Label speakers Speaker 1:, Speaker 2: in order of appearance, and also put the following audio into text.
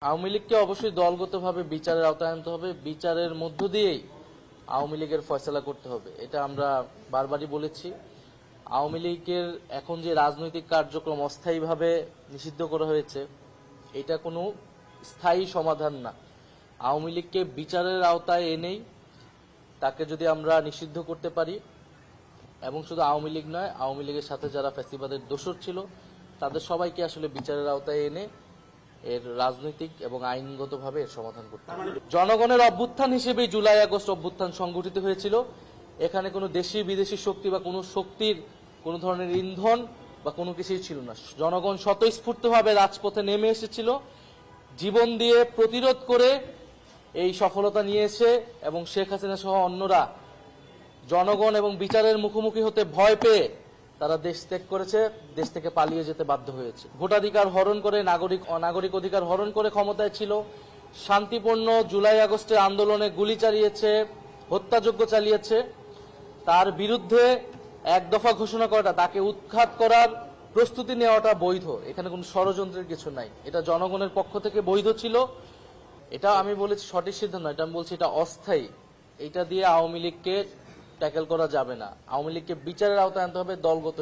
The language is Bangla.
Speaker 1: আওয়ামী লীগকে অবশ্যই দলগতভাবে বিচারের আওতায় আনতে হবে। বিচারের মধ্য দিয়েই আওয়ামী লীগের ফয়সালা করতে হবে, এটা আমরা বারবারই বলেছি। আওয়ামী লীগের এখন যে রাজনৈতিক কার্যক্রম অস্থায়ীভাবে নিষিদ্ধ করা হয়েছে, এটা কোনো স্থায়ী সমাধান না। আওয়ামী লীগকে বিচারের আওতায় এনেই তাকে যদি আমরা নিষিদ্ধ করতে পারি, এবং শুধু আওয়ামী লীগ নয়, আওয়ামী লীগের সাথে যারা ফ্যাসিবাদের দোসর ছিল তাদের সবাইকে আসলে বিচারের আওতায় এনে এর রাজনৈতিক এবং আইনগতভাবে এর সমাধান করতে হবে। জনগণের অভ্যুত্থান হিসেবে জুলাই আগস্ট অভ্যুত্থান সংগঠিত হয়েছিল। এখানে কোনো দেশি বিদেশি শক্তি বা কোনো শক্তির কোনো ধরনের ইন্ধন বা কোনো কিছুই ছিল না। জনগণ স্বতঃস্ফূর্তভাবে রাজপথে নেমে এসেছিল, জীবন দিয়ে প্রতিরোধ করে এই সফলতা নিয়ে এসে, এবং শেখ হাসিনা সহ অন্যরা জনগণ এবং বিচারের মুখোমুখি হতে ভয় পেয়ে তারা দেশ ত্যাগ করেছে, দেশ থেকে পালিয়ে যেতে বাধ্য হয়েছে। ভোটাধিকার হরণ করে, নাগরিক অধিকার হরণ করে ক্ষমতায় ছিল। শান্তিপূর্ণ জুলাই আগস্টের আন্দোলনে গুলি চালিয়েছে, হত্যাযজ্ঞ চালিয়েছে। তার বিরুদ্ধে এক দফা ঘোষণা করাটা, তাকে উৎখাত করার প্রস্তুতি নেওয়াটা বৈধ। এখানে কোনো ষড়যন্ত্রের কিছু নাই। এটা জনগণের পক্ষ থেকে বৈধ ছিল। এটা আমি বলেছি সঠিক সিদ্ধান্ত নয়, এটা আমি বলছি এটা অস্থায়ী। এটা দিয়ে আওয়ামী লীগকে ট্যাকেল করা যাবে না। আওয়ামী লীগকে বিচারের আওতায় আনতে হবে দলগত